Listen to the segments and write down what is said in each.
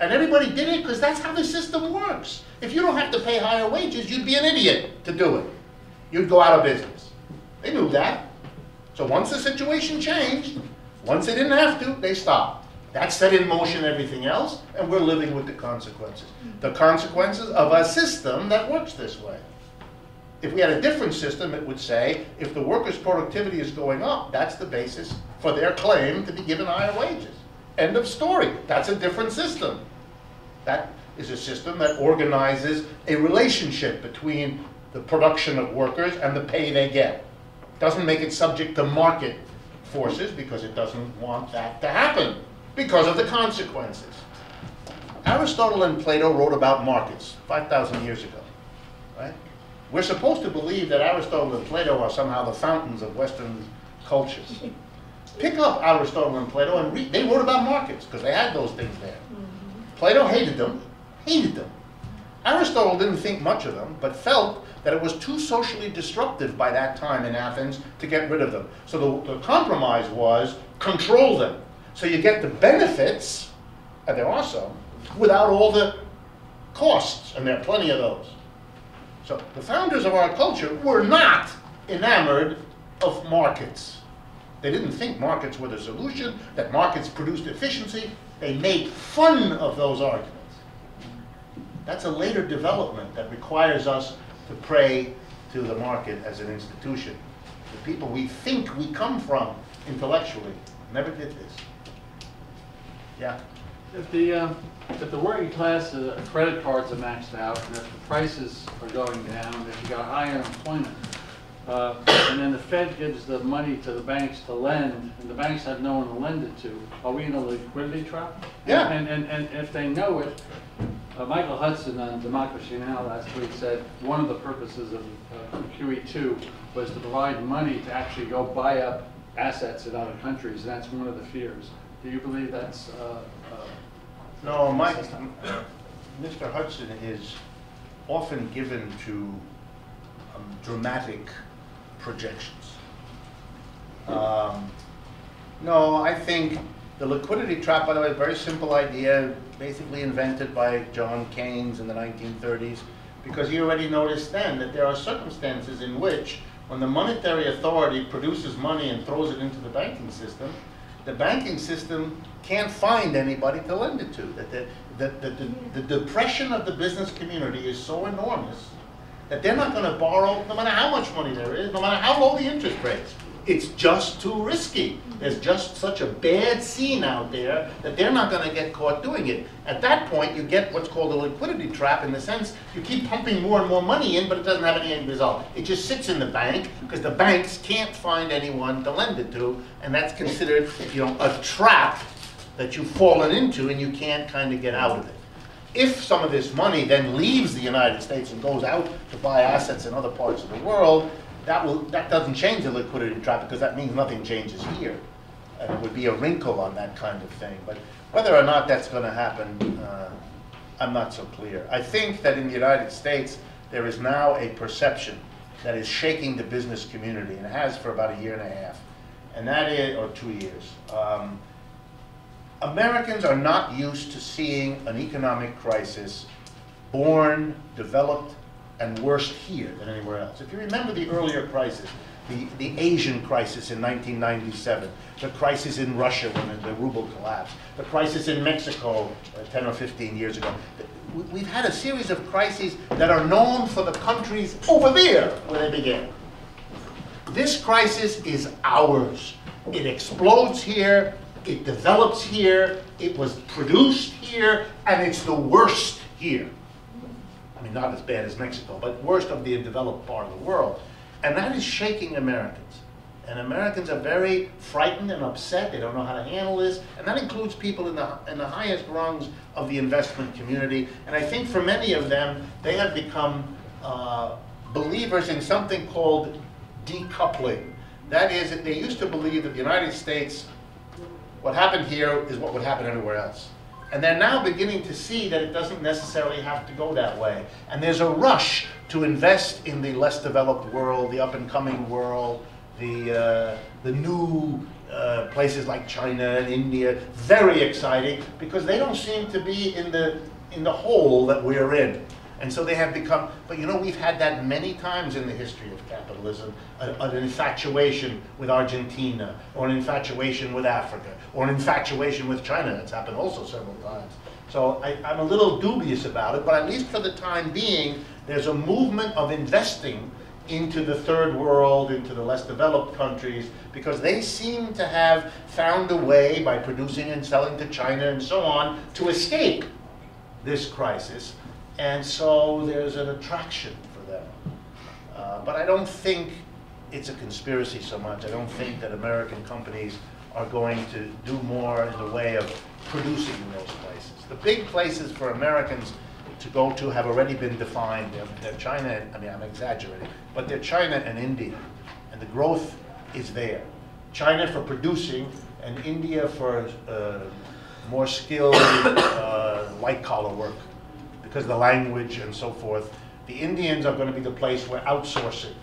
And everybody did it because that's how the system works. If you don't have to pay higher wages, you'd be an idiot to do it. You'd go out of business. They knew that. So once the situation changed, once they didn't have to, they stopped. That set in motion everything else, and we're living with the consequences. The consequences of a system that works this way. If we had a different system, it would say, if the workers' productivity is going up, that's the basis for their claim to be given higher wages. End of story. That's a different system. That is a system that organizes a relationship between the production of workers and the pay they get. Doesn't make it subject to market forces because it doesn't want that to happen because of the consequences. Aristotle and Plato wrote about markets 5,000 years ago, right? We're supposed to believe that Aristotle and Plato are somehow the fountains of Western cultures. Pick up Aristotle and Plato and read. They wrote about markets because they had those things there. Plato hated them, Aristotle didn't think much of them, but felt that it was too socially disruptive by that time in Athens to get rid of them. So the compromise was control them. So you get the benefits, and there are some, without all the costs, and there are plenty of those. So the founders of our culture were not enamored of markets. They didn't think markets were the solution, that markets produced efficiency. They made fun of those arguments. That's a later development that requires us to pray to the market as an institution. The people we think we come from intellectually never did this. Yeah? If the working class credit cards are maxed out, and if the prices are going down, if you got high unemployment, and then the Fed gives the money to the banks to lend, and the banks have no one to lend it to, are we in a liquidity trap? Yeah. And if they know it, Michael Hudson on Democracy Now! Last week said one of the purposes of QE2 was to provide money to actually go buy up assets in other countries, and that's one of the fears. Do you believe that's No, Mr. Hudson is often given to dramatic projections. No, I think the liquidity trap, by the way, a very simple idea, basically invented by John Keynes in the 1930s, because he already noticed then that there are circumstances in which, when the monetary authority produces money and throws it into the banking system can't find anybody to lend it to. That the depression of the business community is so enormous that they're not going to borrow no matter how much money there is, no matter how low the interest rates. It's just too risky. There's just such a bad scene out there that they're not going to get caught doing it. At that point, you get what's called a liquidity trap, in the sense you keep pumping more and more money in, but it doesn't have any end result. It just sits in the bank because the banks can't find anyone to lend it to, and that's considered, a trap that you've fallen into and you can't kind of get out of it. If some of this money then leaves the United States and goes out to buy assets in other parts of the world, that doesn't change the liquidity trap, because that means nothing changes here. And it would be a wrinkle on that kind of thing. But whether or not that's going to happen, I'm not so clear. I think that in the United States, there is now a perception that is shaking the business community, and it has for about 1.5 years. And that is, or 2 years. Americans are not used to seeing an economic crisis born, developed, and worse here than anywhere else. If you remember the earlier crisis, the Asian crisis in 1997, the crisis in Russia when the ruble collapsed, the crisis in Mexico 10 or 15 years ago. We've had a series of crises that are known for the countries over there where they began. This crisis is ours. It explodes here, it develops here, it was produced here, and it's the worst here. I mean, not as bad as Mexico, but worst of the developed part of the world. And that is shaking Americans. And Americans are very frightened and upset. They don't know how to handle this. And that includes people in the highest rungs of the investment community. And I think for many of them, they have become believers in something called decoupling. That is, that they used to believe that the United States, what happened here is what would happen everywhere else. And they're now beginning to see that it doesn't necessarily have to go that way. And there's a rush to invest in the less developed world, the up-and-coming world, the new places like China and India very exciting because they don't seem to be in the hole that we're in. And so they have become, but you know, we've had that many times in the history of capitalism, an infatuation with Argentina, or an infatuation with Africa, or an infatuation with China. That's happened also several times. So I'm a little dubious about it, but at least for the time being, there's a movement of investing into the third world, into the less developed countries, because they seem to have found a way by producing and selling to China and so on to escape this crisis. And so there's an attraction for them. But I don't think it's a conspiracy so much. I don't think that American companies are going to do more in the way of producing in those places. The big places for Americans to go to have already been defined. They're China, I mean, I'm exaggerating, but they're China and India. And the growth is there. China for producing, and India for more skilled white-collar work, because of the language and so forth. The Indians are going to be the place where outsourcing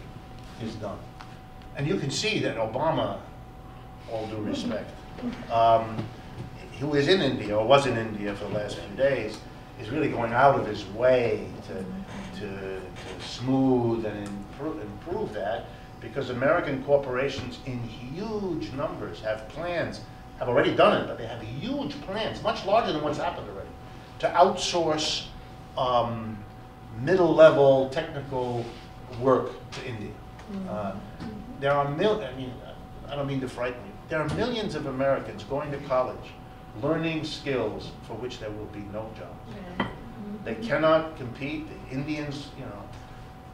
is done. And you can see that Obama, all due respect, who is in India, or was in India for the last few days, is really going out of his way to smooth and improve that, because American corporations in huge numbers have plans, have already done it, but they have huge plans, much larger than what's happened already, to outsource middle-level technical work to India. There are I don't mean to frighten you. There are millions of Americans going to college, learning skills for which there will be no jobs. They cannot compete. The Indians, you know,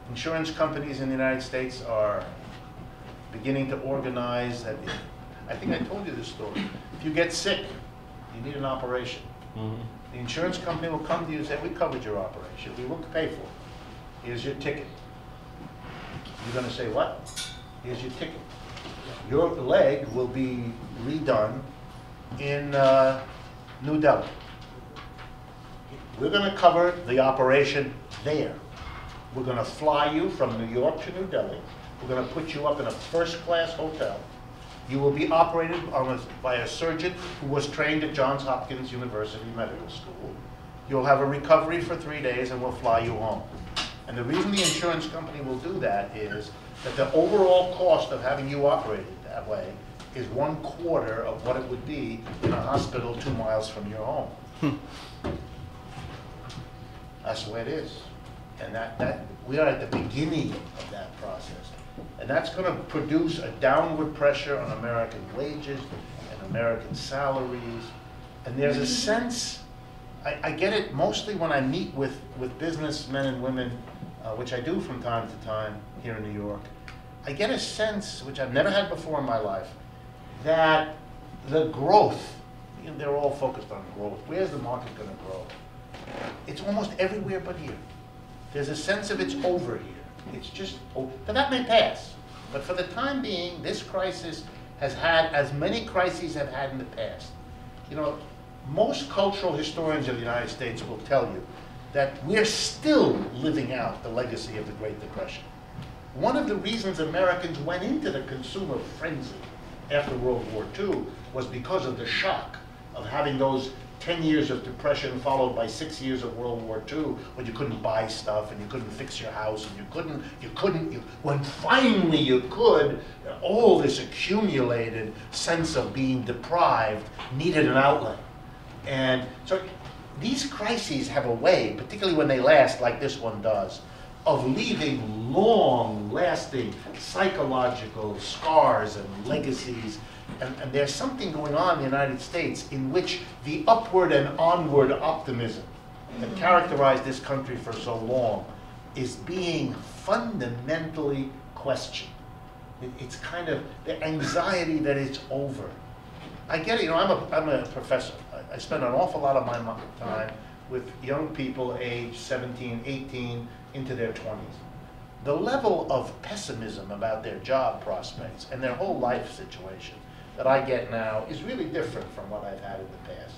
insurance companies in the United States are beginning to organize that. I think I told you this story. If you get sick, you need an operation. The insurance company will come to you and say, we covered your operation. We will pay for it. Here's your ticket. You're going to say, what? Here's your ticket. Your leg will be redone in New Delhi. We're going to cover the operation there. We're going to fly you from New York to New Delhi. We're going to put you up in a first-class hotel. You will be operated by a surgeon who was trained at Johns Hopkins University Medical School. You'll have a recovery for 3 days and we'll fly you home. And the reason the insurance company will do that is that the overall cost of having you operated that way is 1/4 of what it would be in a hospital 2 miles from your home. That's the way it is. And that we are at the beginning of that process. And that's going to produce a downward pressure on American wages and American salaries. And there's a sense, I get it mostly when I meet with businessmen and women, which I do from time to time here in New York. I get a sense, which I've never had before in my life, that the growth, you know, they're all focused on growth. Where's the market going to grow? It's almost everywhere but here. There's a sense of it's over here. It's just, now that may pass, but for the time being, this crisis has had as many crises have had in the past. You know, most cultural historians of the United States will tell you that we're still living out the legacy of the Great Depression. One of the reasons Americans went into the consumer frenzy after World War II was because of the shock of having those 10 years of depression followed by 6 years of World War II, when you couldn't buy stuff and you couldn't fix your house and when finally you could, all this accumulated sense of being deprived needed an outlet. And so these crises have a way, particularly when they last like this one does, of leaving long-lasting psychological scars and legacies. And there's something going on in the United States in which the upward and onward optimism that characterized this country for so long is being fundamentally questioned. It's kind of the anxiety that it's over. I get it, you know, I'm a professor. I spend an awful lot of my time with young people aged 17, 18, into their 20s. The level of pessimism about their job prospects and their whole life situation that I get now is really different from what I've had in the past.